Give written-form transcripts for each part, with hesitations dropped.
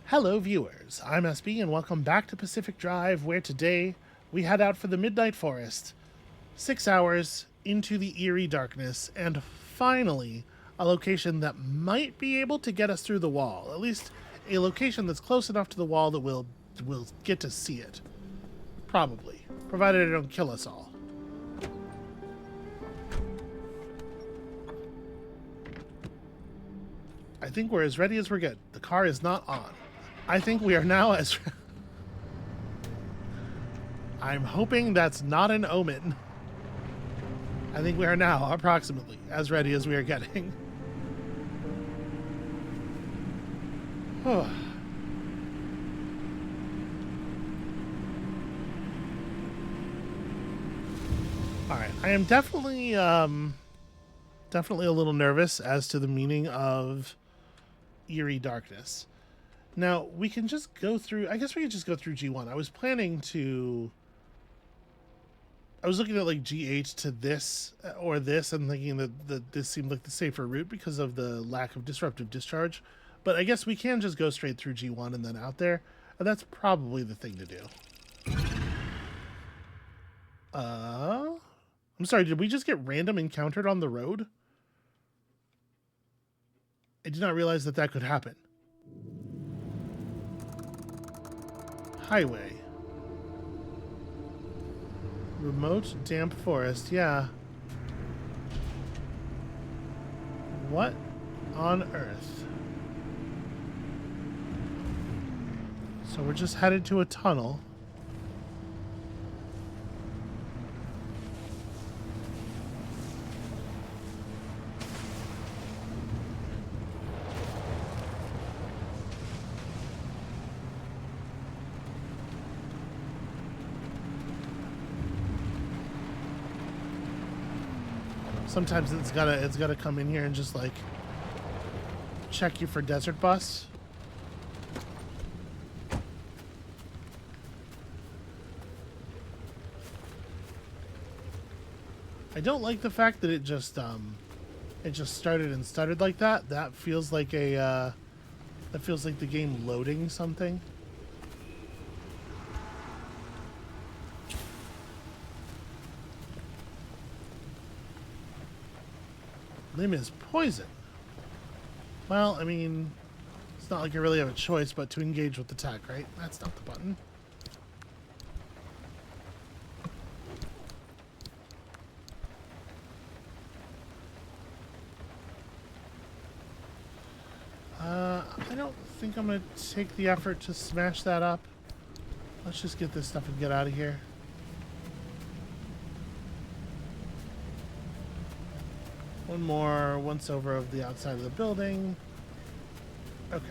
Hello, viewers. I'm SB, and welcome back to Pacific Drive, where today we head out for the Midnight Forest. 6 hours into the eerie darkness, and finally, a location that might be able to get us through the wall. At least a location that's close enough to the wall that we'll get to see it. Probably. Provided it don't kill us all. I think we're as ready as we're good. The car is not on. I think we are now as... I'm hoping that's not an omen. I think we are now approximately as ready as we are getting. Alright, I am definitely a little nervous as to the meaning of eerie darkness. Now, we can just go through... I guess we could just go through G1. I was planning to... I was looking at, like, G8 to this or this and thinking that this seemed like the safer route because of the lack of disruptive discharge. But I guess we can just go straight through G1 and then out there. And that's probably the thing to do. I'm sorry, did we just get random encountered on the road? I did not realize that that could happen. Highway. Remote, damp forest, yeah. What on earth? So we're just headed to a tunnel. Sometimes it's gotta come in here and just like check you for desert bus. I don't like the fact that it just started and stuttered like that. That feels like the game loading something. Limb is poison. Well, I mean, it's not like I really have a choice but to engage with attack, right? That's not the button. I don't think I'm going to take the effort to smash that up. Let's just get this stuff and get out of here. One more once over of the outside of the building. Okay.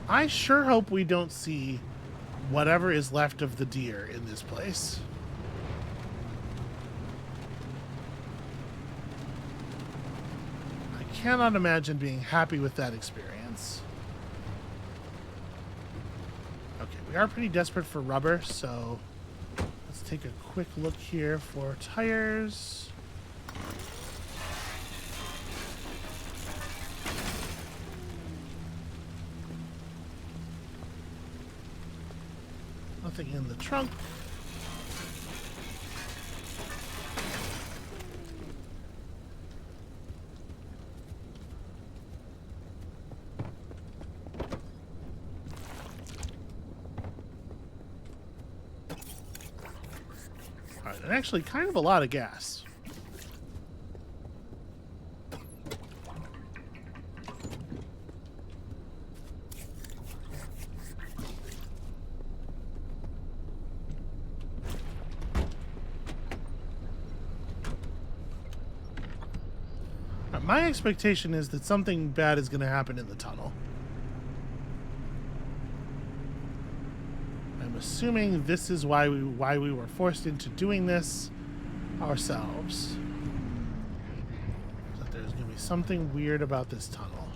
I sure hope we don't see whatever is left of the deer in this place. I cannot imagine being happy with that experience. Okay, we are pretty desperate for rubber, so let's take a quick look here for tires. Nothing in the trunk. Alright, and actually kind of a lot of gas. My expectation is that something bad is going to happen in the tunnel. I'm assuming this is why we were forced into doing this ourselves. That there's going to be something weird about this tunnel.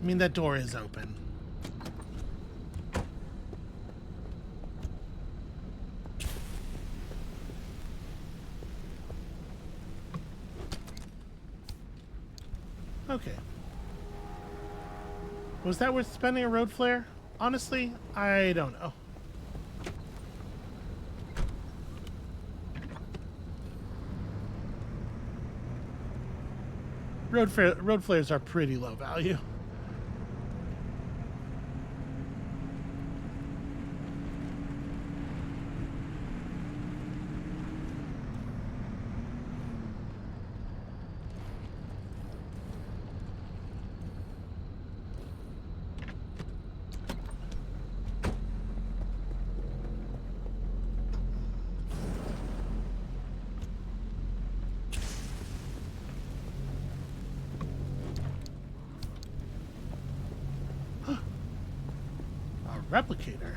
I mean, that door is open. Okay. Was that worth spending a road flare? Honestly, I don't know. Road flares are pretty low value. Replicator.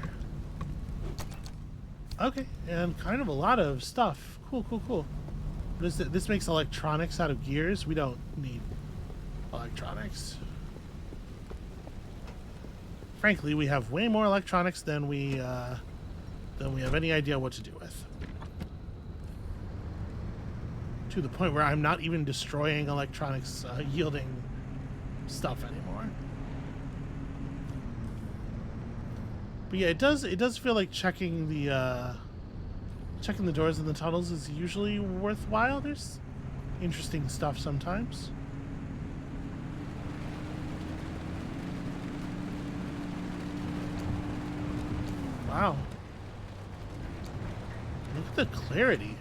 Okay, and kind of a lot of stuff. Cool, cool, cool. This makes electronics out of gears. We don't need electronics. Frankly, we have way more electronics than we have any idea what to do with. To the point where I'm not even destroying electronics yielding stuff anymore. But yeah, it does feel like checking the doors in the tunnels is usually worthwhile. There's interesting stuff sometimes. Wow. Look at the clarity.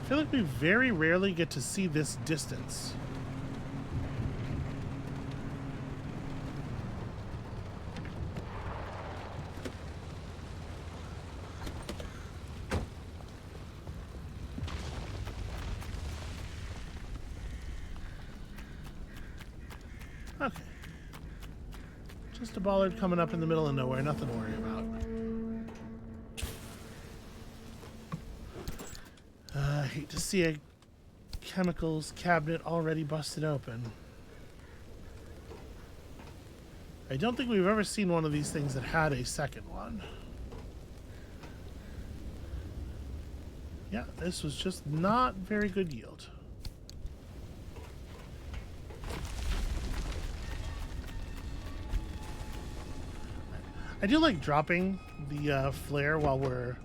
I feel like we very rarely get to see this distance. Okay. Just a bollard coming up in the middle of nowhere, nothing to worry about. I hate to see a chemicals cabinet already busted open. I don't think we've ever seen one of these things that had a second one. Yeah, this was just not very good yield. I do like dropping the flare while we're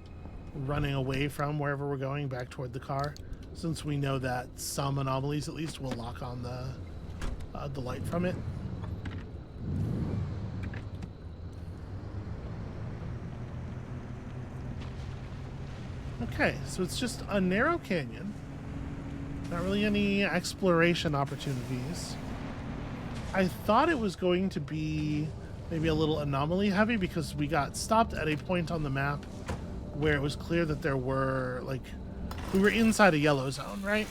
running away from wherever we're going back toward the car, since we know that some anomalies at least will lock on the light from it. Okay, so it's just a narrow canyon. Not really any exploration opportunities. I thought it was going to be maybe a little anomaly heavy because we got stopped at a point on the map where it was clear that there were, like, we were inside a yellow zone, right?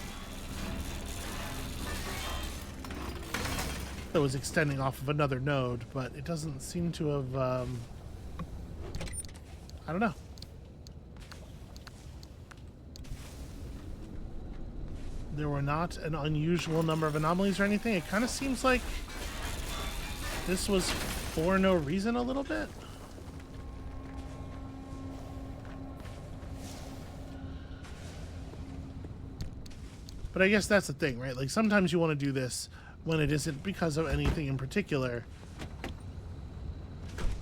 That was extending off of another node, but it doesn't seem to have, I don't know. There were not an unusual number of anomalies or anything. It kind of seems like this was for no reason a little bit. But I guess that's the thing, right? Like, sometimes you want to do this when it isn't because of anything in particular,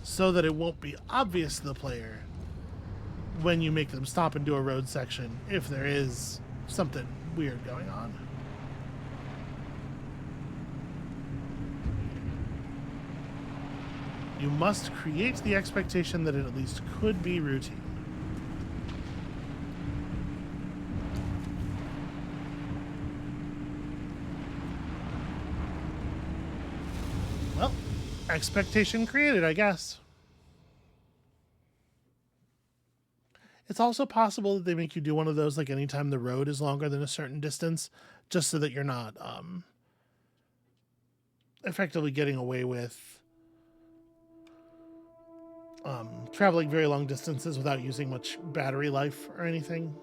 so that it won't be obvious to the player when you make them stop and do a road section if there is something weird going on. You must create the expectation that it at least could be routine. Well, expectation created, I guess. It's also possible that they make you do one of those, like, anytime the road is longer than a certain distance, just so that you're not effectively getting away with traveling very long distances without using much battery life or anything.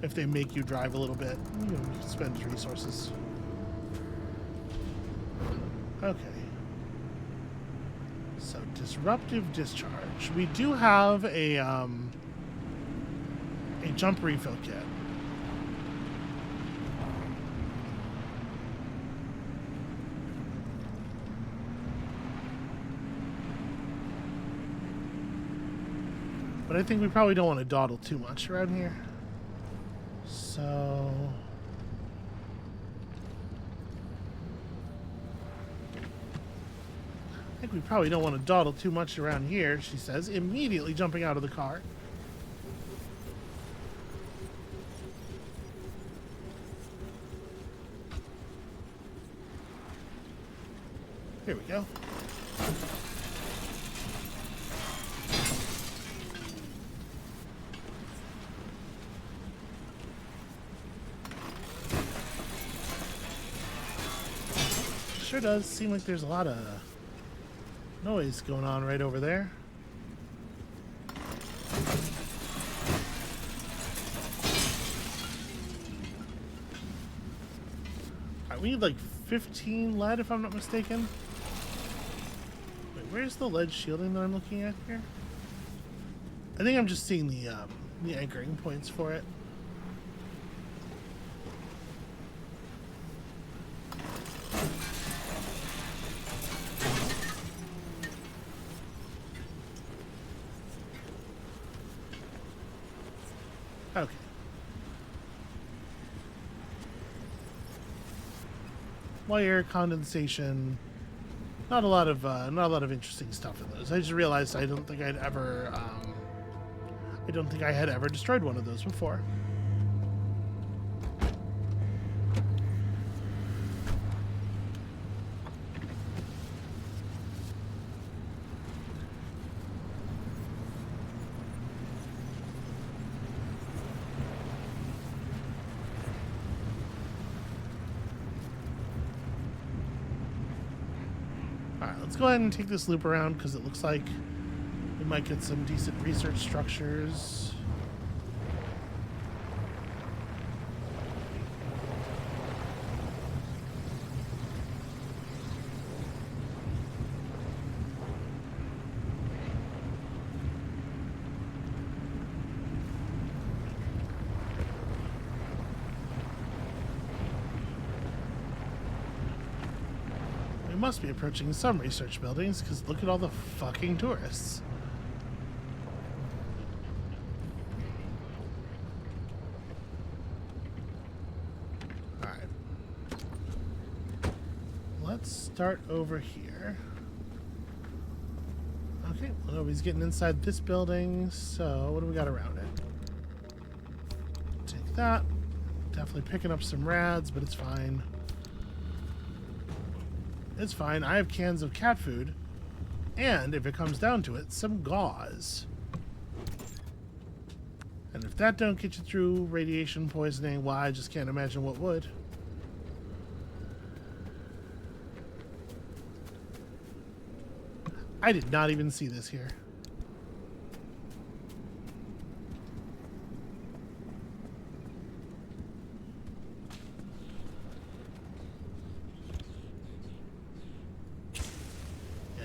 If they make you drive a little bit, you spend resources. Okay. So, disruptive discharge. We do have a jump refill kit. But I think we probably don't want to dawdle too much around here. So... I think we probably don't want to dawdle too much around here, she says, immediately jumping out of the car. Here we go. Sure does seem like there's a lot of noise going on right over there. Alright, we need like 15 lead if I'm not mistaken. Wait, where's the lead shielding that I'm looking at here? I think I'm just seeing the anchoring points for it. Okay. Wire condensation. Not a lot of interesting stuff in those. I just realized I don't think I had ever destroyed one of those before. Alright, let's go ahead and take this loop around because it looks like we might get some decent research structures. We must be approaching some research buildings because look at all the fucking tourists. Alright. Let's start over here. Okay, well, nobody's getting inside this building, so what do we got around it? Take that. Definitely picking up some rads, but it's fine. It's fine. I have cans of cat food. And, if it comes down to it, some gauze. And if that don't get you through radiation poisoning, well, I just can't imagine what would. I did not even see this here.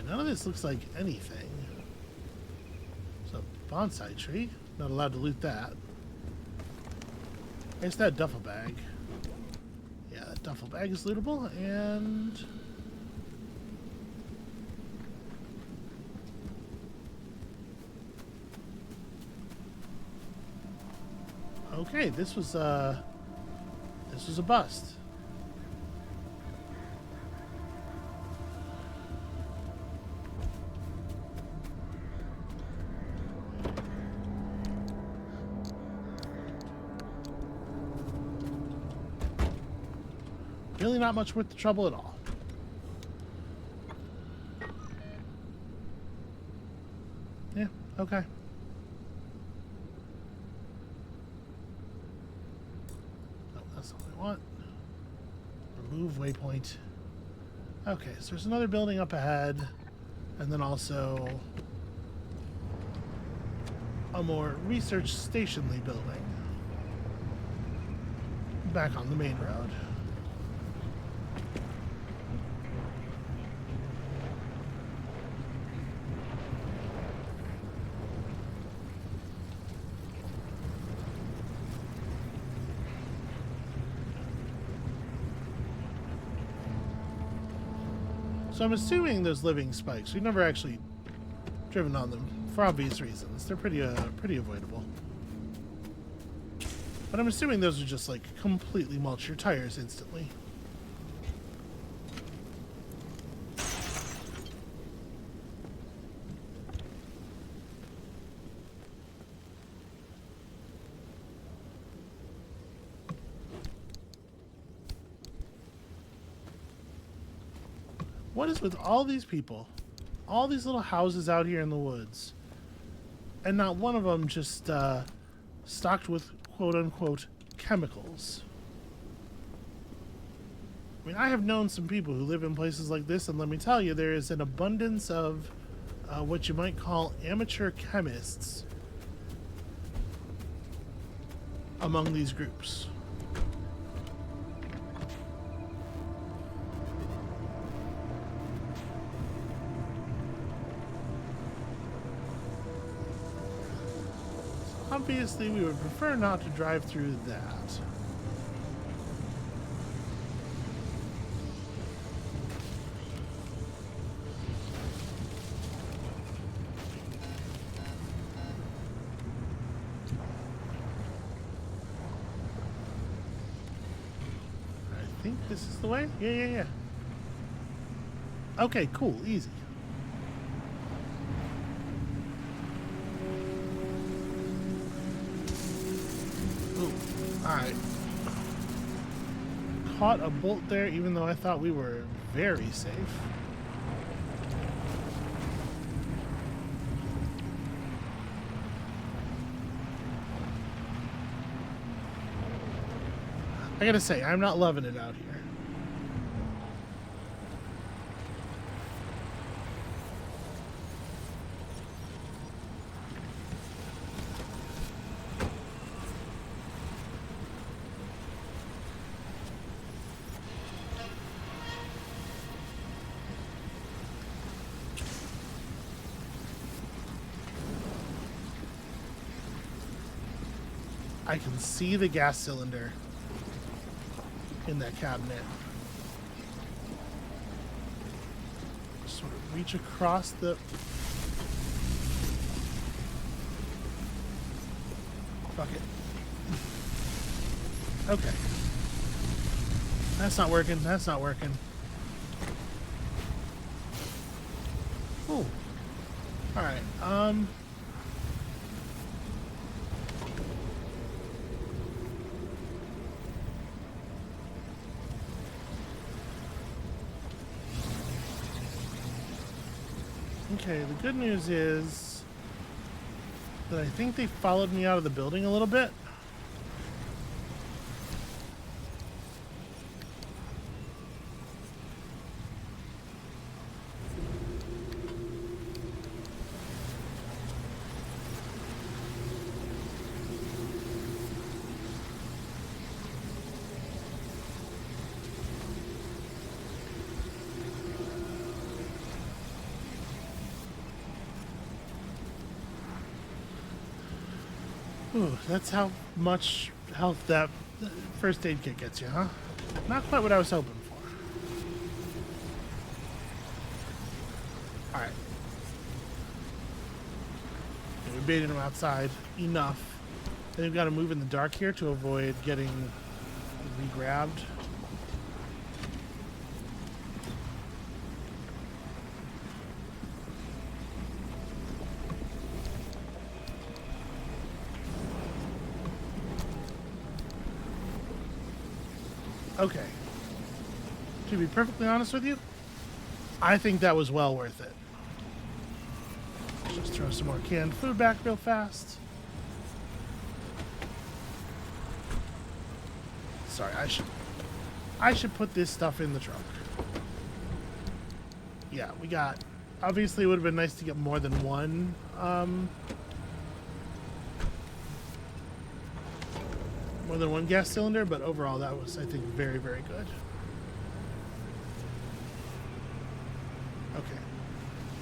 None of this looks like anything. So, bonsai tree. Not allowed to loot that. It's that duffel bag. Yeah, that duffel bag is lootable, and... okay, this was a bust. Really not much worth the trouble at all. Yeah, okay. Oh, that's not what I want. Remove waypoint. Okay, so there's another building up ahead, and then also a more research stationly building back on the main road. So I'm assuming those living spikes. We've never actually driven on them for obvious reasons. They're pretty avoidable. But I'm assuming those are just like completely mulch your tires instantly. What is with all these people? All these little houses out here in the woods. And not one of them just stocked with quote-unquote chemicals. I mean, I have known some people who live in places like this, and let me tell you, there is an abundance of what you might call amateur chemists among these groups. Obviously, we would prefer not to drive through that. I think this is the way? Yeah. Okay, cool, easy. Alright. Caught a bolt there, even though I thought we were very safe. I gotta say, I'm not loving it out here. I can see the gas cylinder in that cabinet. Sort of reach across the... Fuck it. Okay. That's not working. That's not working. Ooh. Alright, okay, the good news is that I think they followed me out of the building a little bit. Ooh, that's how much health that first aid kit gets you, huh? Not quite what I was hoping for. Alright. Okay, we baited him outside enough. Then we've got to move in the dark here to avoid getting re-grabbed. Okay. To be perfectly honest with you, I think that was well worth it. Just throw some more canned food back real fast. Sorry, I should put this stuff in the trunk. Yeah, we got... Obviously, it would have been nice to get more than one, more than one gas cylinder, but overall that was, I think, very, very good. Okay.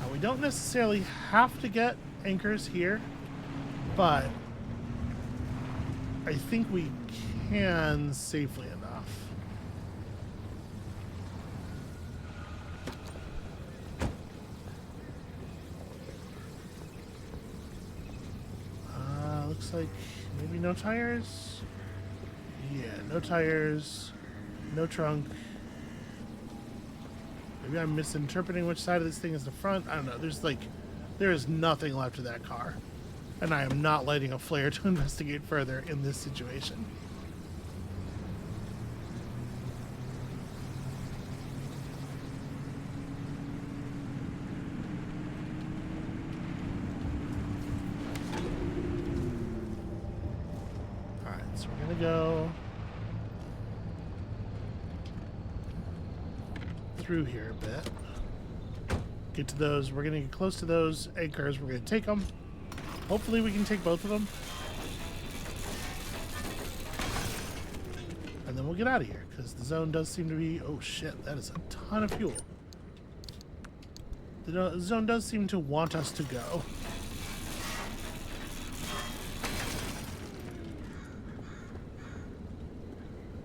Now, we don't necessarily have to get anchors here, but I think we can safely enough. Looks like maybe no tires. Yeah, no tires, no trunk. Maybe I'm misinterpreting which side of this thing is the front. I don't know. There is nothing left of that car. And I am not lighting a flare to investigate further in this situation. Alright, so we're gonna go through here a bit. Get to those. We're gonna get close to those anchors. We're gonna take them. Hopefully we can take both of them. And then we'll get out of here, because the zone does seem to be... Oh shit, that is a ton of fuel. The zone does seem to want us to go.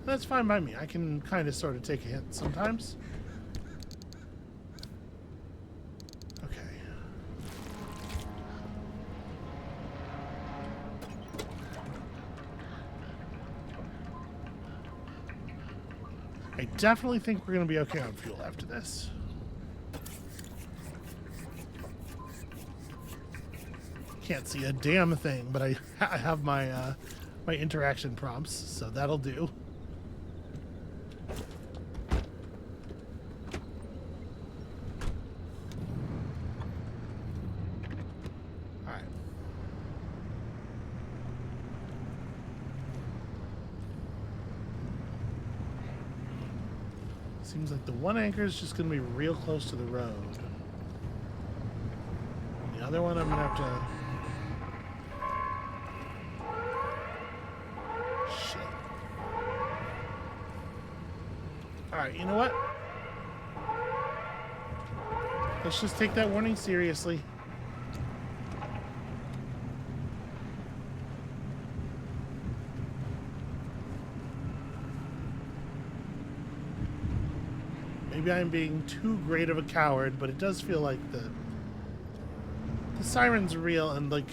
That's fine by me. I can kind of sort of take a hit sometimes. I definitely think we're going to be okay on fuel after this. Can't see a damn thing, but I have my my interaction prompts, so that'll do. Alright. Seems like the one anchor is just going to be real close to the road. The other one I'm going to have to... Shit. Alright, you know what? Let's just take that warning seriously. Maybe I'm being too great of a coward, but it does feel like the siren's real, and like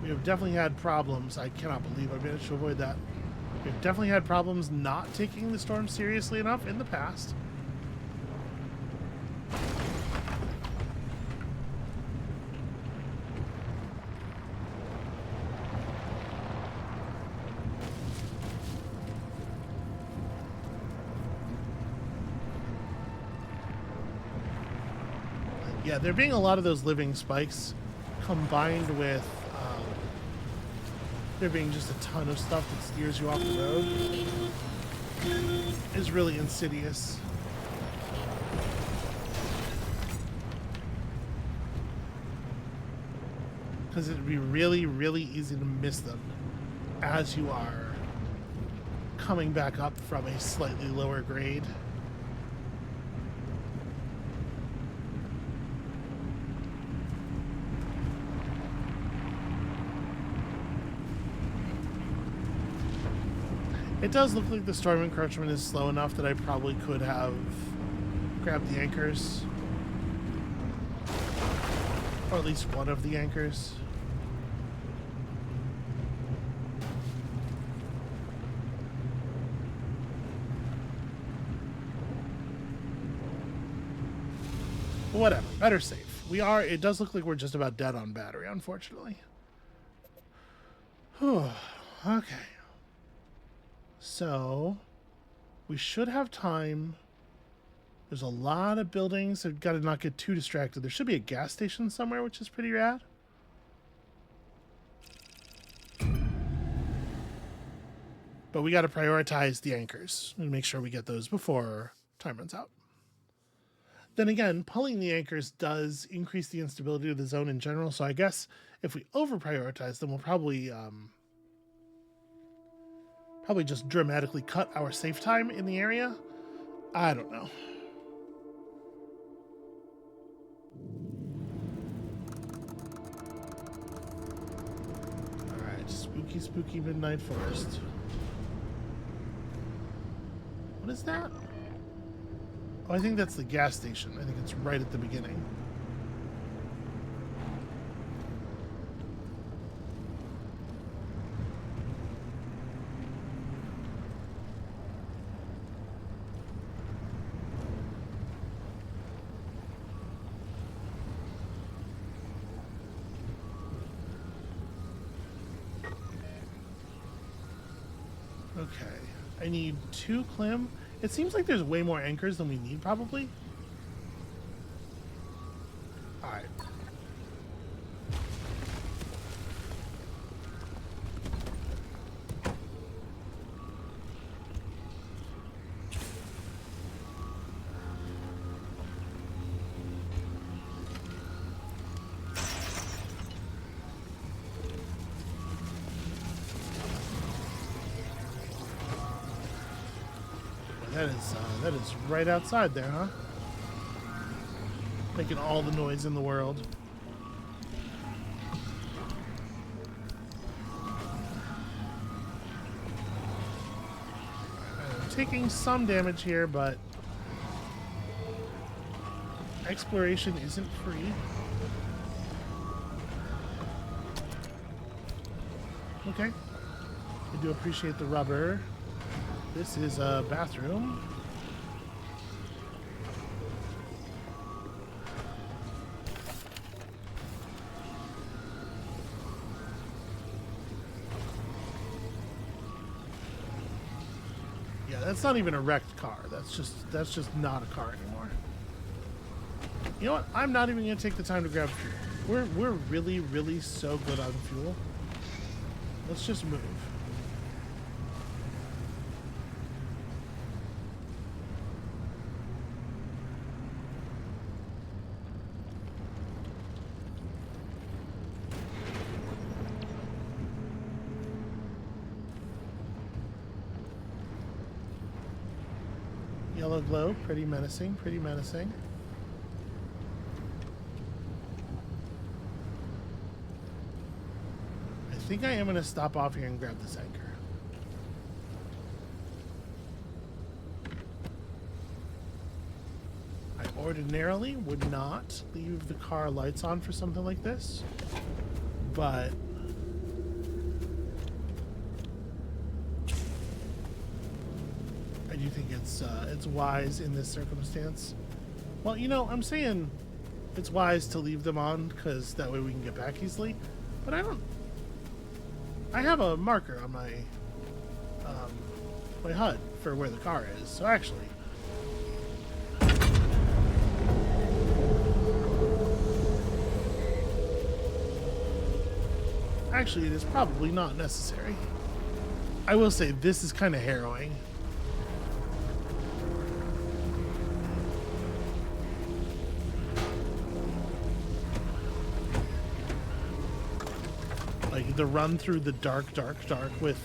we have definitely had problems. I cannot believe I managed to avoid that. We've definitely had problems not taking the storm seriously enough in the past. Yeah, there being a lot of those living spikes combined with there being just a ton of stuff that steers you off the road is really insidious. Because it'd be really, really easy to miss them as you are coming back up from a slightly lower grade. It does look like the storm encroachment is slow enough that I probably could have grabbed the anchors. Or at least one of the anchors. But whatever, better safe. It does look like we're just about dead on battery, unfortunately. Whew, okay. So, we should have time. There's a lot of buildings. I've got to not get too distracted. There should be a gas station somewhere, which is pretty rad. But we got to prioritize the anchors and make sure we get those before time runs out. Then again, pulling the anchors does increase the instability of the zone in general. So I guess if we over-prioritize them, we'll probably just dramatically cut our safe time in the area. I don't know. Alright, spooky, spooky midnight forest. What is that? Oh, I think that's the gas station. I think it's right at the beginning. Okay. I need 2 clim. It seems like there's way more anchors than we need, probably. Alright. That is right outside there, huh? Making all the noise in the world. I'm taking some damage here, but exploration isn't free. Okay. I do appreciate the rubber. This is a bathroom. Yeah, that's not even a wrecked car. That's just not a car anymore. You know what? I'm not even gonna take the time to grab fuel. We're really, really so good on fuel. Let's just move. Yellow glow, pretty menacing, pretty menacing. I think I am going to stop off here and grab this anchor. I ordinarily would not leave the car lights on for something like this, but I do think it's wise in this circumstance. Well, you know, I'm saying it's wise to leave them on because that way we can get back easily. But I have a marker on my my HUD for where the car is. So actually, it is probably not necessary. I will say this is kind of harrowing. Like the run through the dark with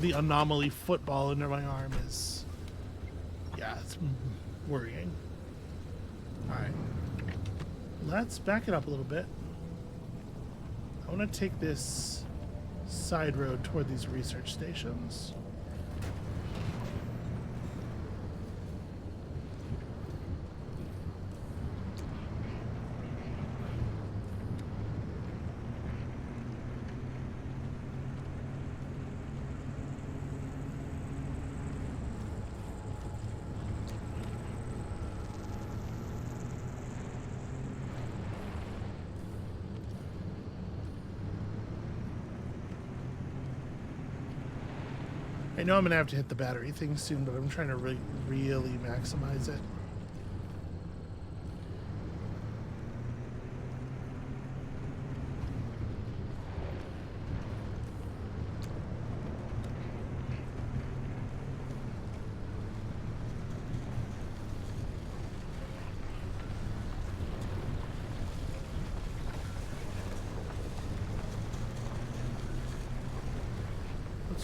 the anomaly football under my arm is, yeah, it's worrying. All right, let's back it up a little bit. I want to take this side road toward these research stations. I know I'm going to have to hit the battery thing soon, but I'm trying to really maximize it.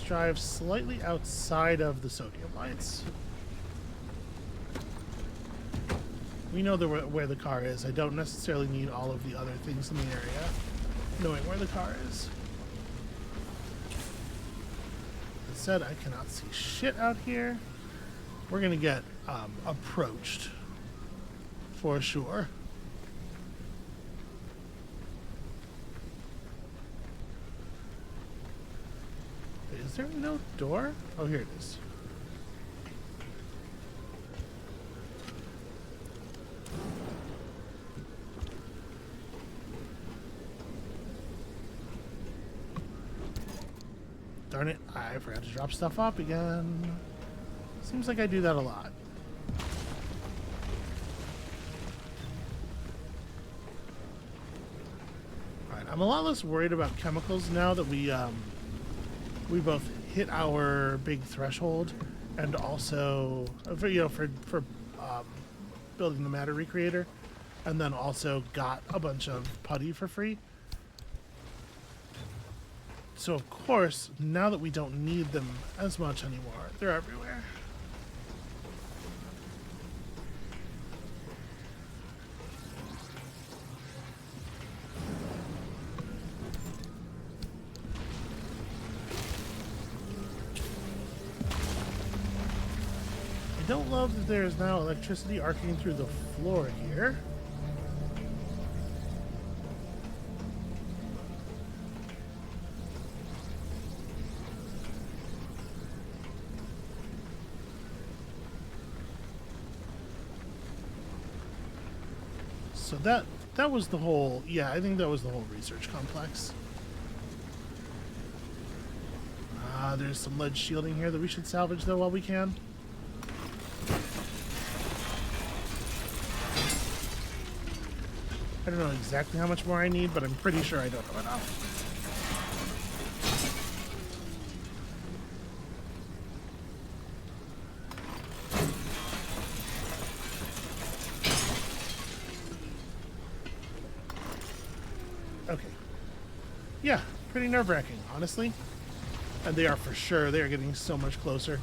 Drive slightly outside of the sodium lights. We know where the car is. I don't necessarily need all of the other things in the area knowing where the car is. That said, I cannot see shit out here. We're gonna get approached for sure. Is there no door? Oh, here it is. Darn it, I forgot to drop stuff up again. Seems like I do that a lot. Alright, I'm a lot less worried about chemicals now that we both hit our big threshold and also for building the matter recreator, and then also got a bunch of putty for free. So of course, now that we don't need them as much anymore, they're everywhere. I don't love that there is now electricity arcing through the floor here. So that was the whole, yeah, I think that was the whole research complex. There's some lead shielding here that we should salvage though while we can. I don't know exactly how much more I need, but I'm pretty sure I don't know enough. Okay. Yeah, pretty nerve-wracking, honestly. And they are for sure. They are getting so much closer.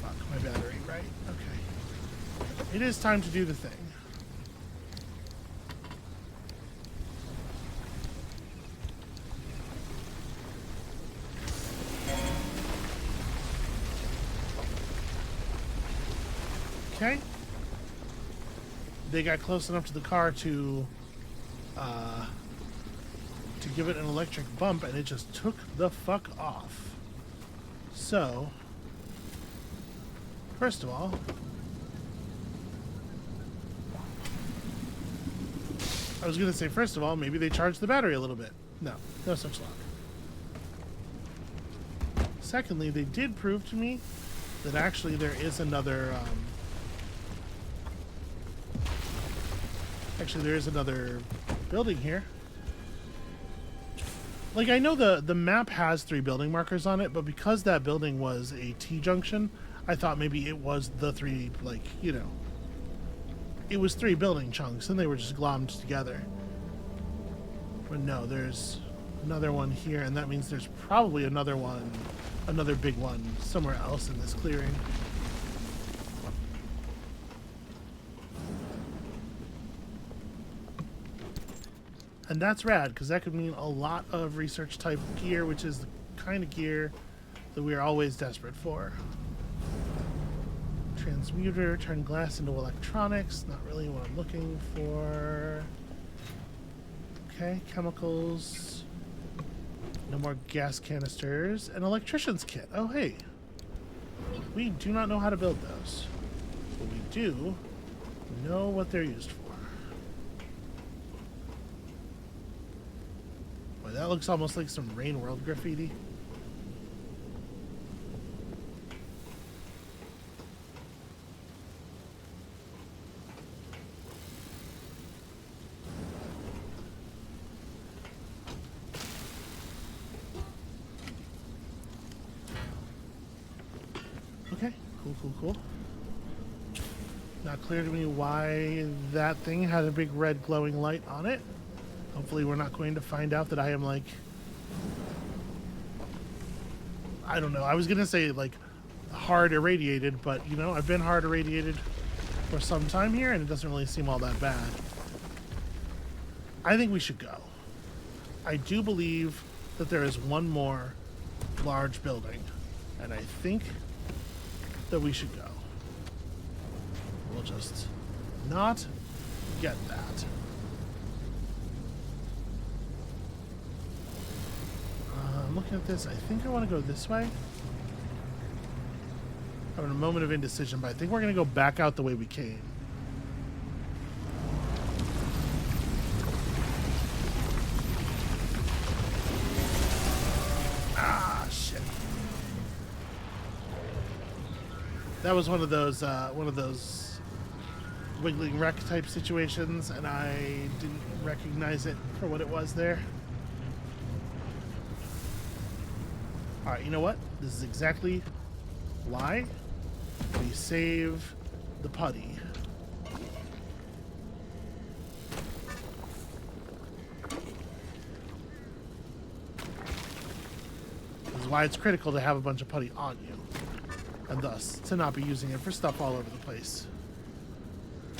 Fuck, my battery, right? Okay. It is time to do the thing. Okay. They got close enough to the car to give it an electric bump, and it just took the fuck off. So, first of all, I was going to say, first of all, maybe they charged the battery a little bit. No, no such luck. Secondly, they did prove to me that actually there is another building here. Like, I know the map has 3 building markers on it, but because that building was a T-junction, I thought maybe it was the 3, like, you know, it was 3 building chunks, and they were just glommed together. But no, there's another one here, and that means there's probably another one, another big one, somewhere else in this clearing. And that's rad, because that could mean a lot of research type gear, which is the kind of gear that we are always desperate for. Transmuter, turn glass into electronics, not really what I'm looking for. Okay, chemicals. No more gas canisters. An electrician's kit. Oh, hey. We do not know how to build those. But we do know what they're used for. Boy, that looks almost like some Rain World graffiti. Okay, cool. Not clear to me why that thing had a big red glowing light on it. Hopefully we're not going to find out that I am, like, I don't know. I was going to say, like, hard irradiated, but, you know, I've been hard irradiated for some time here, and it doesn't really seem all that bad. I think we should go. I do believe that there is one more large building, and I think that we should go. We'll just not get that. I'm looking at this. I think I want to go this way. Having a moment of indecision, but I think we're going to go back out the way we came. that was one of those wiggling wreck type situations, and I didn't recognize it for what it was there. All right, you know what? This is exactly why we save the putty. This is why it's critical to have a bunch of putty on you, and thus to not be using it for stuff all over the place.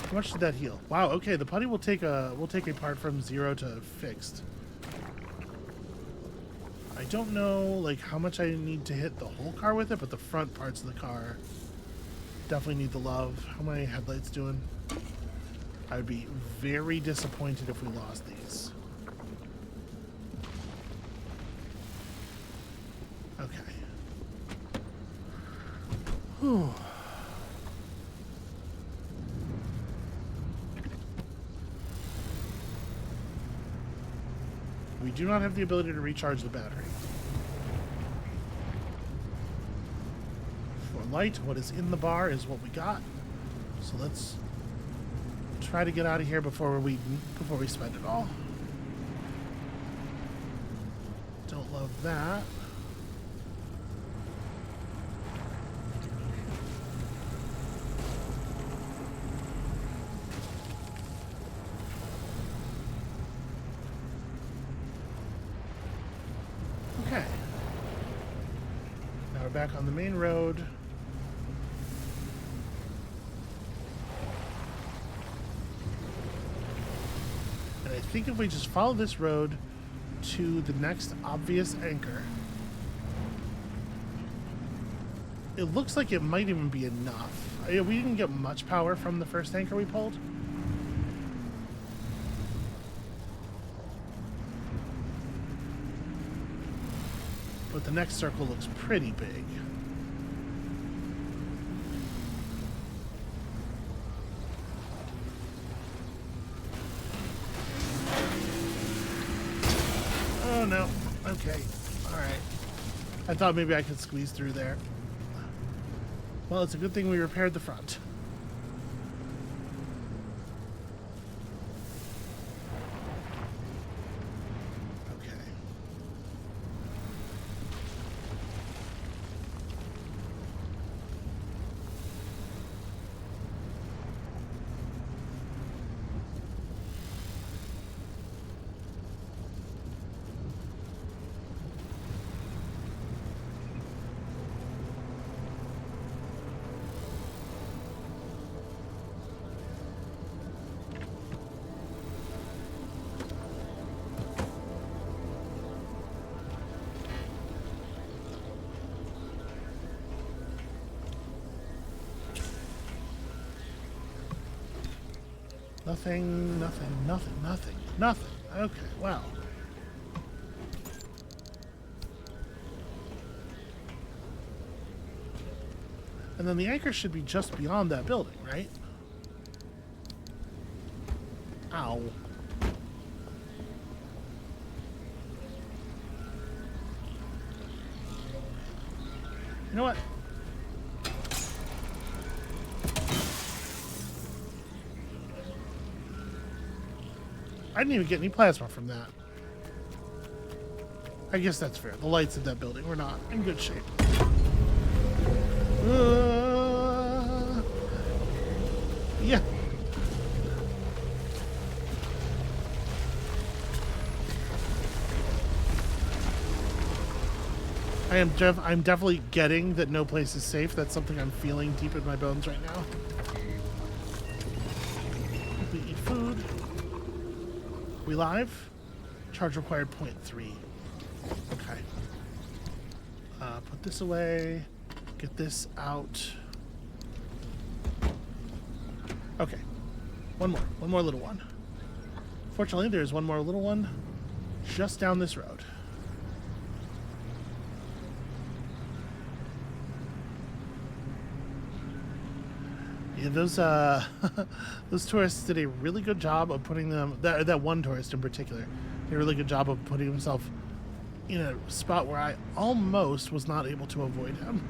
How much did that heal? Wow. Okay, the putty will take a part from 0 to fixed. I don't know like how much I need to hit the whole car with it, but the front parts of the car definitely need the love. How many headlights doing? I would be very disappointed if we lost these. Okay. Whew. We do not have the ability to recharge the battery. For light, what is in the bar is what we got. So let's try to get out of here before we spend it all. Don't love that. Okay. Now we're back on the main road. And I think if we just follow this road to the next obvious anchor, it looks like it might even be enough. We didn't get much power from the first anchor we pulled. But the next circle looks pretty big. Oh no. Okay. Alright. I thought maybe I could squeeze through there. Well, it's a good thing we repaired the front. Nothing, nothing, nothing, nothing, nothing. Okay, well. And then the anchor should be just beyond that building, right? Ow. You know what? I didn't even get any plasma from that. I guess that's fair. The lights in that building were not in good shape. Yeah. I'm definitely getting that no place is safe. That's something I'm feeling deep in my bones right now. We eat food. We live? Charge required 0.3. Okay. Put this away. Get this out. Okay. One more little one. Fortunately, there's one more little one just down this road. Yeah, those those tourists did a really good job of putting them. That one tourist in particular did a really good job of putting himself in a spot where I almost was not able to avoid him.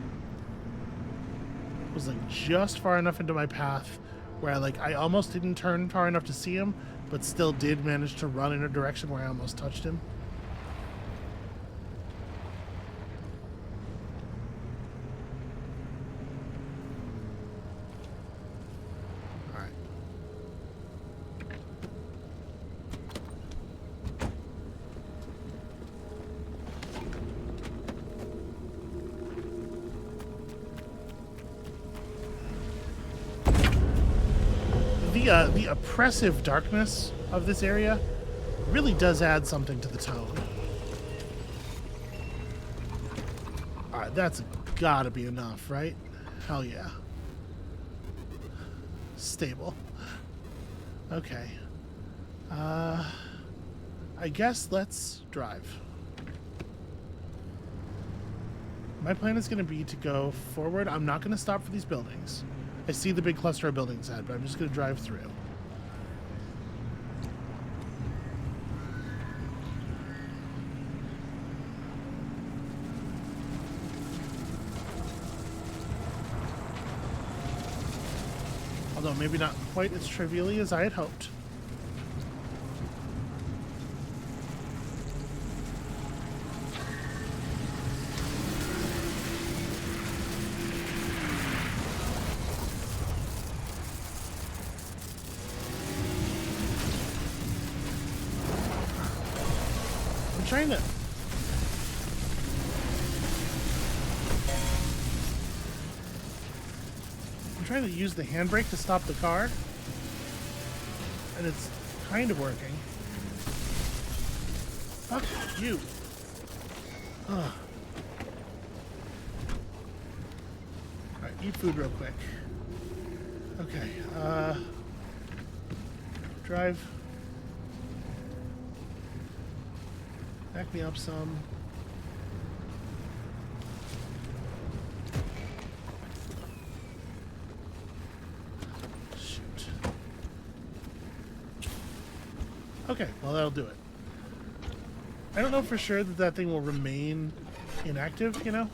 was like just far enough into my path where I almost didn't turn far enough to see him, but still did manage to run in a direction where I almost touched him. The oppressive darkness of this area really does add something to the tone. Alright, that's gotta be enough, right? Hell yeah. Stable. Okay. I guess let's drive. My plan is going to be to go forward. I'm not going to stop for these buildings. I see the big cluster of buildings ahead, but I'm just going to drive through. Although maybe not quite as trivially as I had hoped. I'm trying to use the handbrake to stop the car, and it's kind of working. Fuck you. Ugh. Alright, eat food real quick. Okay, drive. Back me up some. Shoot. Okay, well that'll do it. I don't know for sure that that thing will remain inactive, you know?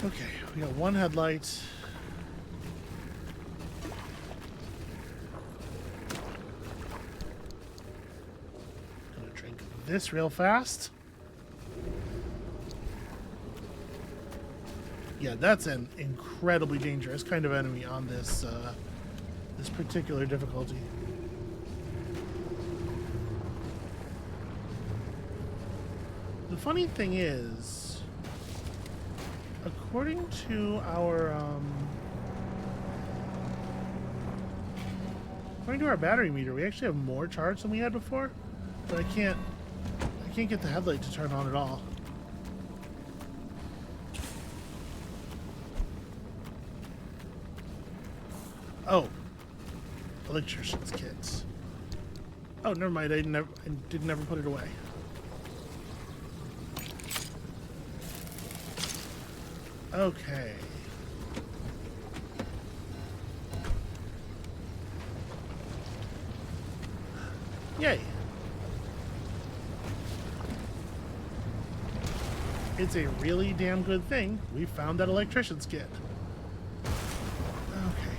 Okay, we got one headlight. Gonna drink this real fast. Yeah, that's an incredibly dangerous kind of enemy on this this particular difficulty. The funny thing is, according to our battery meter, we actually have more charge than we had before, but I can't get the headlight to turn on at all. Oh, electrician's kit. Oh, never mind. I didn't never put it away. Okay. Yay. It's a really damn good thing we found that electrician's kit. Okay.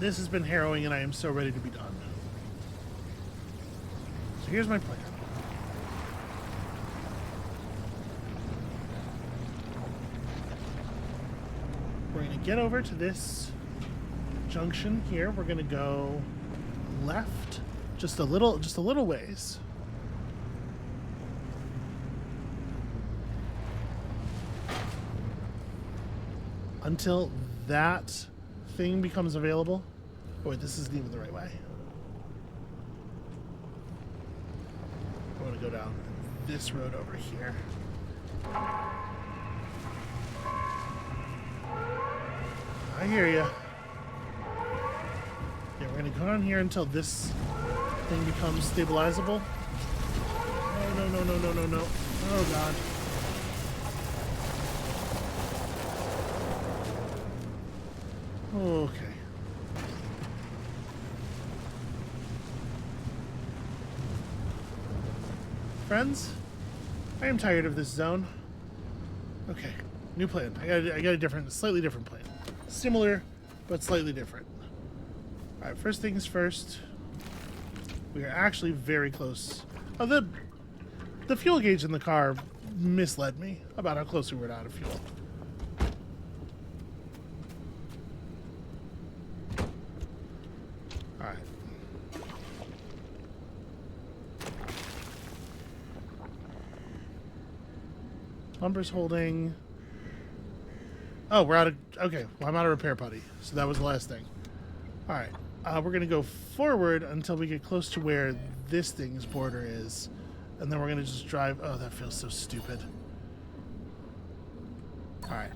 This has been harrowing and I am so ready to be done. So here's my plan. We're going to get over to this junction here. We're going to go left just a little ways. Until that thing becomes available. Oh wait, this isn't even the right way. I want to go down this road over here. I hear ya. Yeah, we're gonna go down here until this thing becomes stabilizable. No, no, no, no, no, no, no. Oh god. Okay. Friends, I am tired of this zone. Okay, new plan. I got a slightly different plan. Similar, but slightly different. All right, first things first. We are actually very close. Oh, the fuel gauge in the car misled me about how close we were out of fuel. All right. Bumper's holding. Oh, we're out of... Okay, well, I'm out of repair putty. So that was the last thing. All right. We're going to go forward until we get close to where this thing's border is. And then we're going to just drive... Oh, that feels so stupid. All right.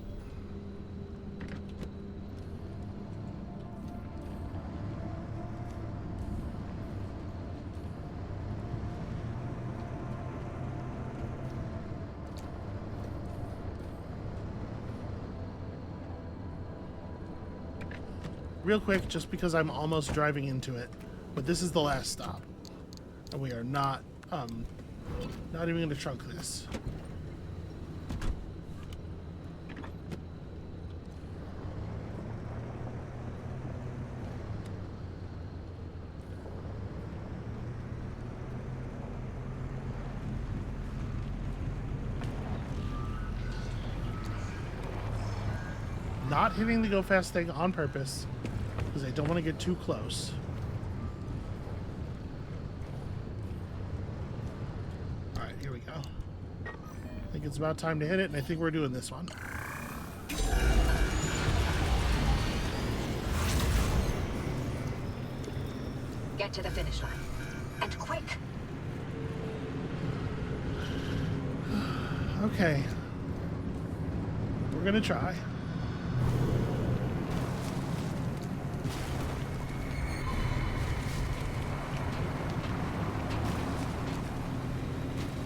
Real quick, just because I'm almost driving into it, but this is the last stop. And we are not even going to trunk this. Not hitting the go fast thing on purpose, because I don't want to get too close. Alright, here we go. I think it's about time to hit it, and I think we're doing this one. Get to the finish line. And quick! Okay. We're gonna try.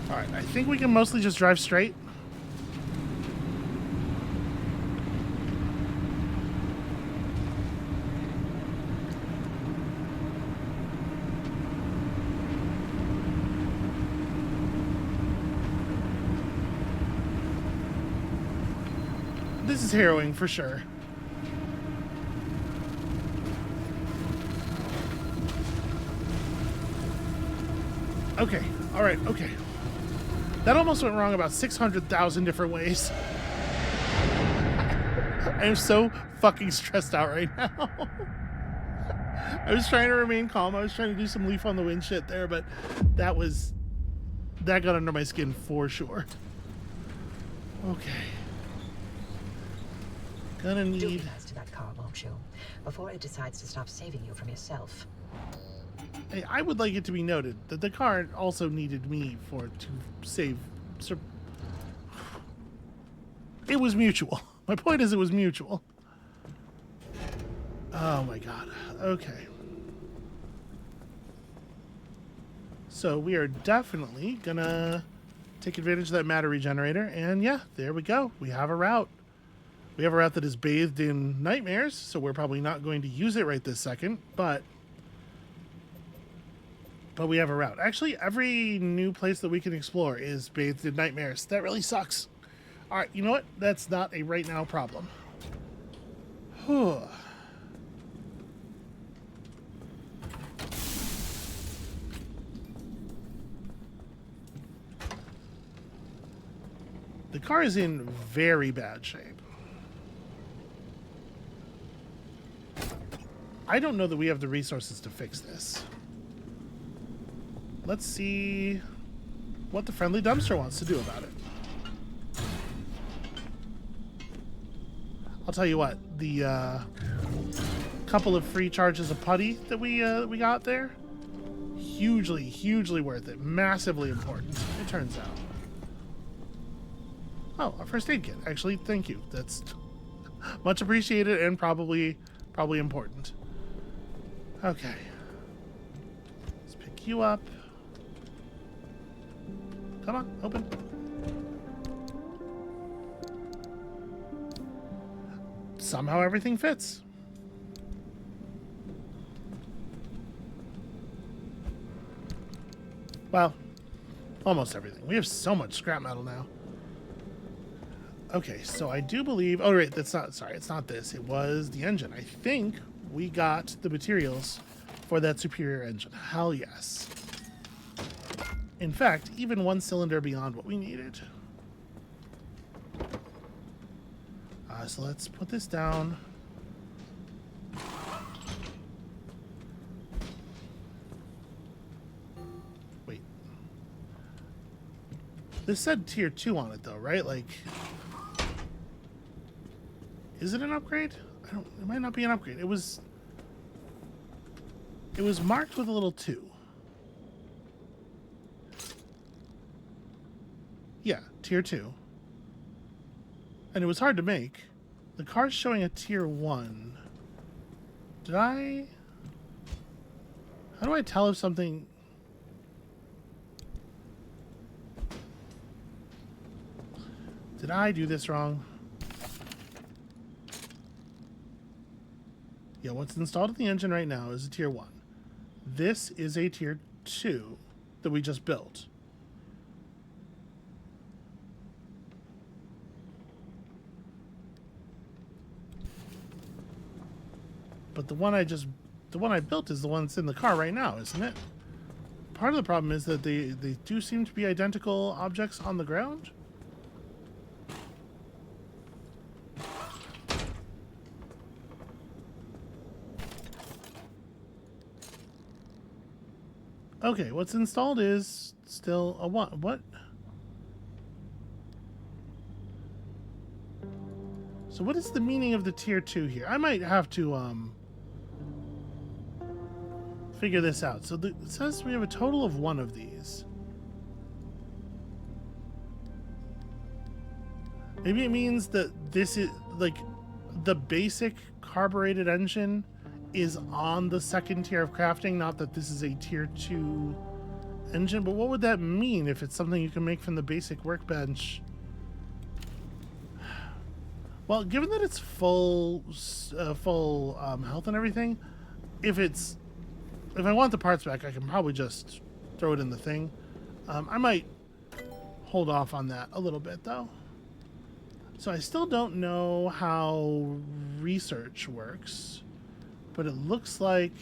Alright, I think we can mostly just drive straight. This is harrowing for sure. Okay, alright, okay. That almost went wrong about 600,000 different ways. I am so fucking stressed out right now. I was trying to remain calm. I was trying to do some leaf on the wind shit there, but that got under my skin for sure. Okay. Gonna need... Do be nice to that car, won't you? Before it decides to stop saving you from yourself. Hey, I would like it to be noted that the car also needed me to save. It was mutual. My point is, it was mutual. Oh my god. Okay. So we are definitely gonna take advantage of that matter regenerator, and yeah, there we go. We have a route. We have a route that is bathed in nightmares, so we're probably not going to use it right this second, but we have a route. Actually, every new place that we can explore is bathed in nightmares. That really sucks. All right, you know what? That's not a right now problem. Whew. The car is in very bad shape. I don't know that we have the resources to fix this. Let's see what the friendly dumpster wants to do about it. I'll tell you what, the couple of free charges of putty that we got there, hugely worth it. Massively important, it turns out. Oh, a first aid kit. Actually, thank you. That's much appreciated and probably important. Okay. Let's pick you up. Come on, open. Somehow everything fits. Well, almost everything. We have so much scrap metal now. Okay, so I do believe... Oh, right, that's not... Sorry, it's not this. It was the engine. I think we got the materials for that superior engine. Hell yes. In fact, even one cylinder beyond what we needed. So let's put this down. Wait. This said tier 2 on it though, right? Like, is it an upgrade? It might not be an upgrade. It was marked with a little 2. Yeah, tier 2. And it was hard to make. The car's showing a tier 1. Did I... How do I tell if something... Did I do this wrong? Yeah, what's installed in the engine right now is a tier 1. This is a tier 2 that we just built. But the one I built is the one that's in the car right now, isn't it? Part of the problem is that they do seem to be identical objects on the ground. Okay, what's installed is still a 1. What? So what is the meaning of the tier 2 here? I might have to figure this out. So it says we have a total of 1 of these. Maybe it means that this is like the basic carbureted engine is on the second tier of crafting, not that this is a tier 2 engine. But what would that mean if it's something you can make from the basic workbench? Well, given that it's full health and everything, if I want the parts back, I can probably just throw it in the thing. I might hold off on that a little bit though. So I still don't know how research works, but it looks like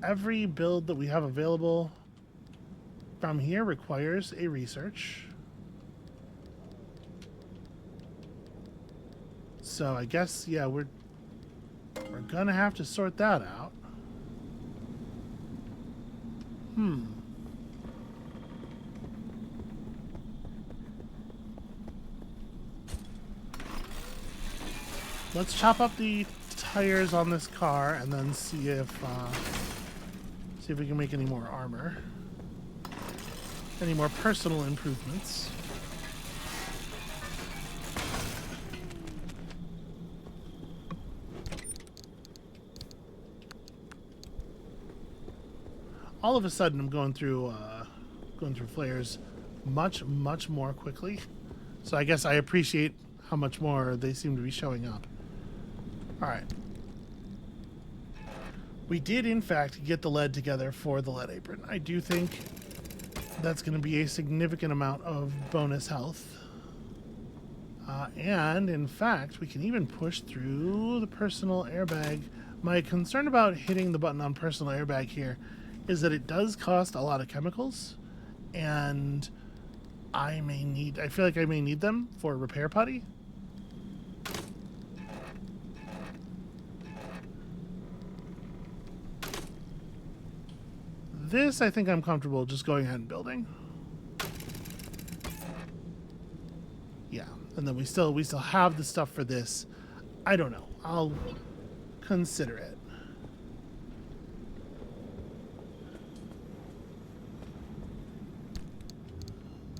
every build that we have available from here requires a research. So I guess, yeah, we're gonna have to sort that out. Let's chop up the tires on this car and then see if we can make any more armor. Any more personal improvements. All of a sudden, I'm going through flares much more quickly. So I guess I appreciate how much more they seem to be showing up. All right. We did, in fact, get the lead together for the lead apron. I do think that's going to be a significant amount of bonus health. And, in fact, we can even push through the personal airbag. My concern about hitting the button on personal airbag here is that it does cost a lot of chemicals, and I feel like I may need them for repair putty. This, I think I'm comfortable just going ahead and building. Yeah, and then we still have the stuff for this. I don't know. I'll consider it.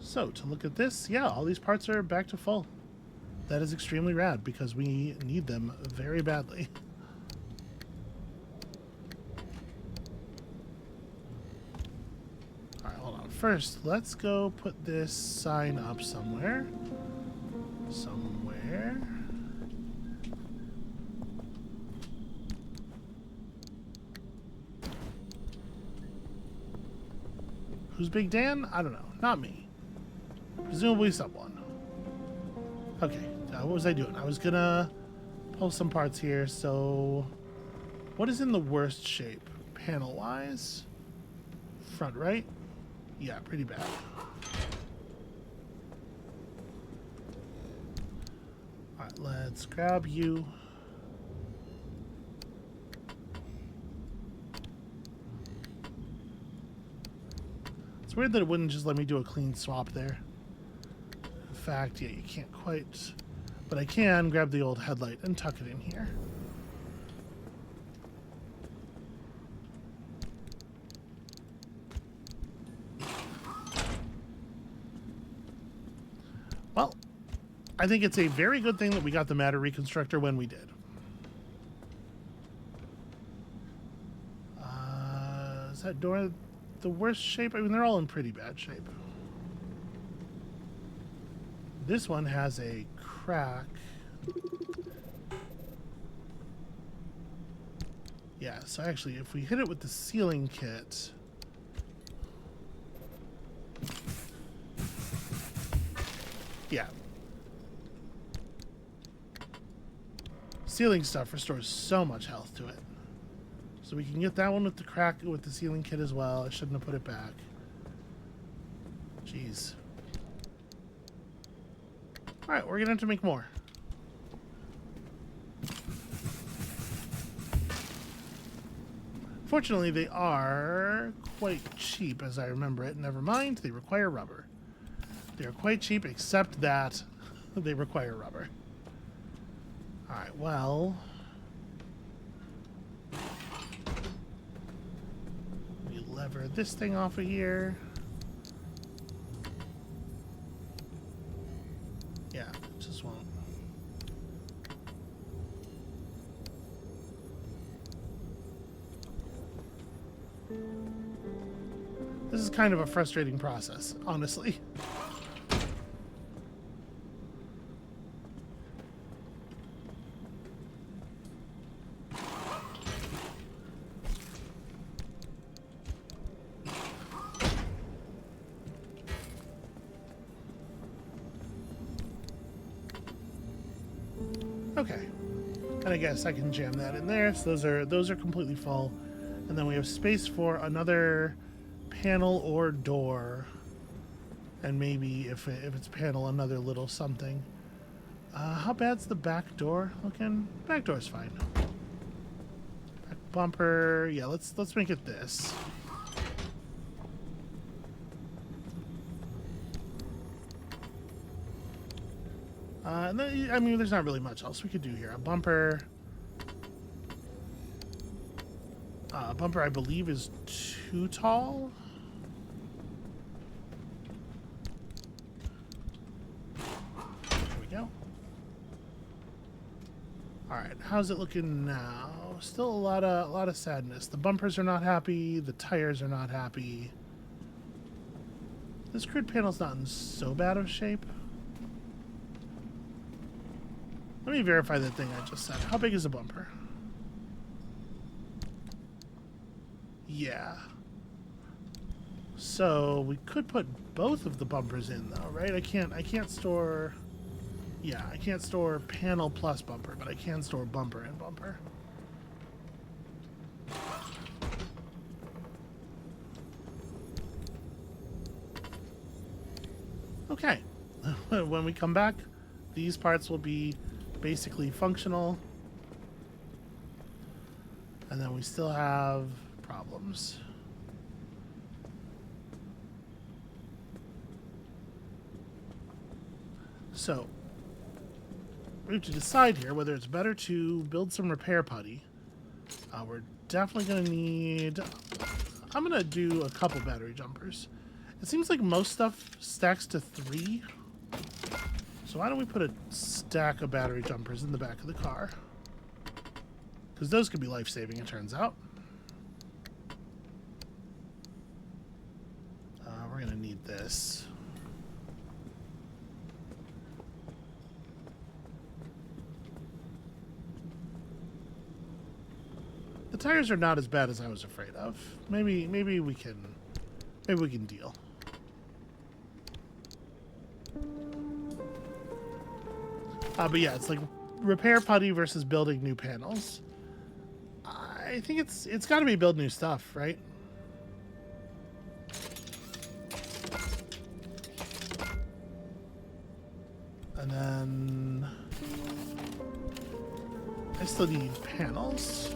So, to look at this, yeah, all these parts are back to full. That is extremely rad because we need them very badly. Alright, hold on. First, let's go put this sign up somewhere. Who's Big Dan? I don't know. Not me. Presumably someone. Okay, what was I doing? I was gonna pull some parts here, so... What is in the worst shape? Panel-wise? Front right? Yeah, pretty bad. Alright, let's grab you. It's weird that it wouldn't just let me do a clean swap there. In fact, yeah, you can't quite... But I can grab the old headlight and tuck it in here. Well, I think it's a very good thing that we got the matter reconstructor when we did. Is that door the worst shape? I mean, they're all in pretty bad shape. This one has a crack. Yeah, so actually, if we hit it with the sealing kit... Yeah. Sealing stuff restores so much health to it. So we can get that one with the crack with the sealing kit as well. I shouldn't have put it back. Jeez. Alright, we're gonna have to make more. Fortunately, they are quite cheap as I remember it. Never mind, they require rubber. They are quite cheap, except that they require rubber. Alright, well... we lever this thing off of here. Yeah, it just won't. This is kind of a frustrating process, honestly. Okay, and I guess I can jam that in there. So those are completely full, and then we have space for another panel or door, and maybe if it's panel, another little something. How bad's the back door looking? Back door's fine. Back bumper, yeah. Let's make it this. And then, I mean, there's not really much else we could do here. A bumper. Bumper, I believe, is too tall. There we go. All right, how's it looking now? Still a lot of sadness. The bumpers are not happy. The tires are not happy. This crude panel's not in so bad of shape. Let me verify that thing I just said. How big is a bumper? Yeah. So we could put both of the bumpers in though, right? I can't store... Yeah, I can't store panel plus bumper, but I can store bumper and bumper. Okay. When we come back, these parts will be basically functional. And then we still have problems. So, we have to decide here whether it's better to build some repair putty. We're definitely going to need... I'm going to do a couple battery jumpers. It seems like most stuff stacks to 3. So why don't we put a stack of battery jumpers in the back of the car? Because those could be life-saving, it turns out. We're going to need this. The tires are not as bad as I was afraid of. Maybe we can Maybe we can deal. But yeah, it's like repair putty versus building new panels. I think it's got to be build new stuff, right? And then I still need panels.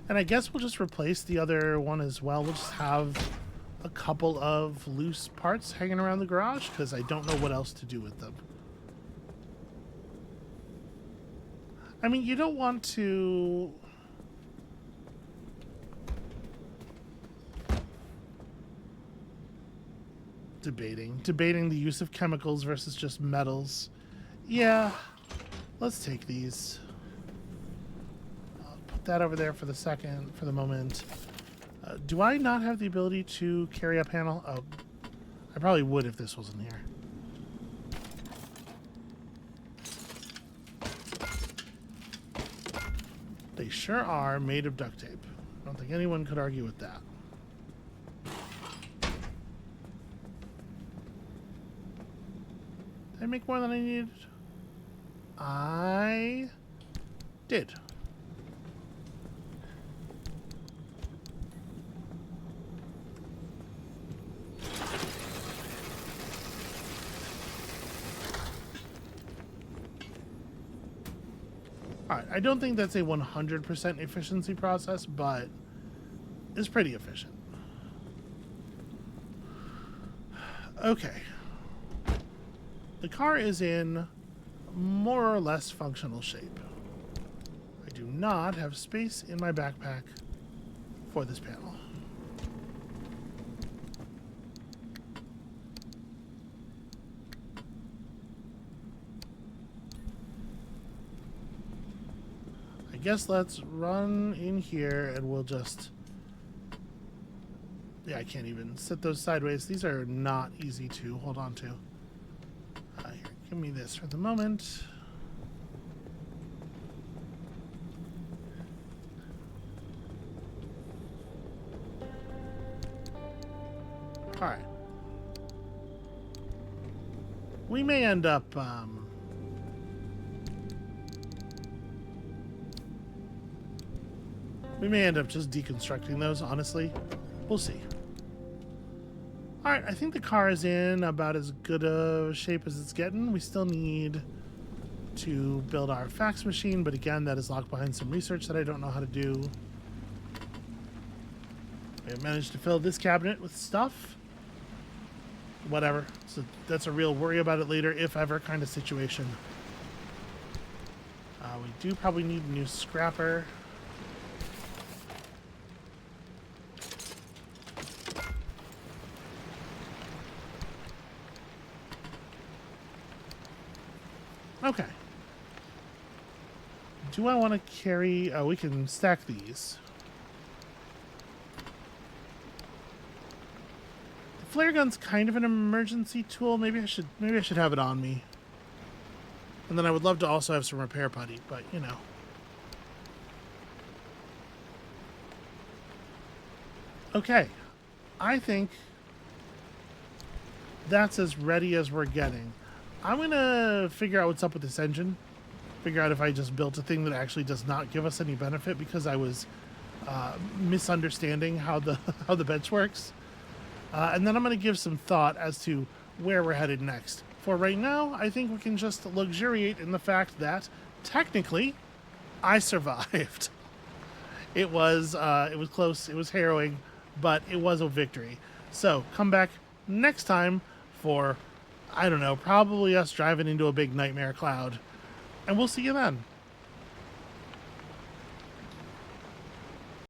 And I guess we'll just replace the other one as well. We'll just have a couple of loose parts hanging around the garage because I don't know what else to do with them. I mean, you don't want to... Debating the use of chemicals versus just metals. Yeah, let's take these. I'll put that over there for the moment. Do I not have the ability to carry a panel? Oh, I probably would if this wasn't here. They sure are made of duct tape. I don't think anyone could argue with that. Did I make more than I needed? I did. Alright, I don't think that's a 100% efficiency process, but it's pretty efficient. Okay. The car is in more or less functional shape. I do not have space in my backpack for this panel. I guess let's run in here and we'll just... Yeah, I can't even sit those sideways. These are not easy to hold on to. Here, give me this for the moment. Alright. We may end up... we may end up just deconstructing those, honestly. We'll see. Alright, I think the car is in about as good a shape as it's getting. We still need to build our fax machine, but again, that is locked behind some research that I don't know how to do. We have managed to fill this cabinet with stuff. Whatever. So that's a real worry about it later, if ever, kind of situation. We do probably need a new scrapper. Okay. Do I want to carry... Oh, we can stack these. The flare gun's kind of an emergency tool. Maybe I should have it on me. And then I would love to also have some repair putty, but you know. Okay. I think that's as ready as we're getting. I'm going to figure out what's up with this engine. Figure out if I just built a thing that actually does not give us any benefit because I was misunderstanding how the bench works. And then I'm going to give some thought as to where we're headed next. For right now, I think we can just luxuriate in the fact that, technically, I survived. It was close, it was harrowing, but it was a victory. So, come back next time for... I don't know, probably us driving into a big nightmare cloud. And we'll see you then.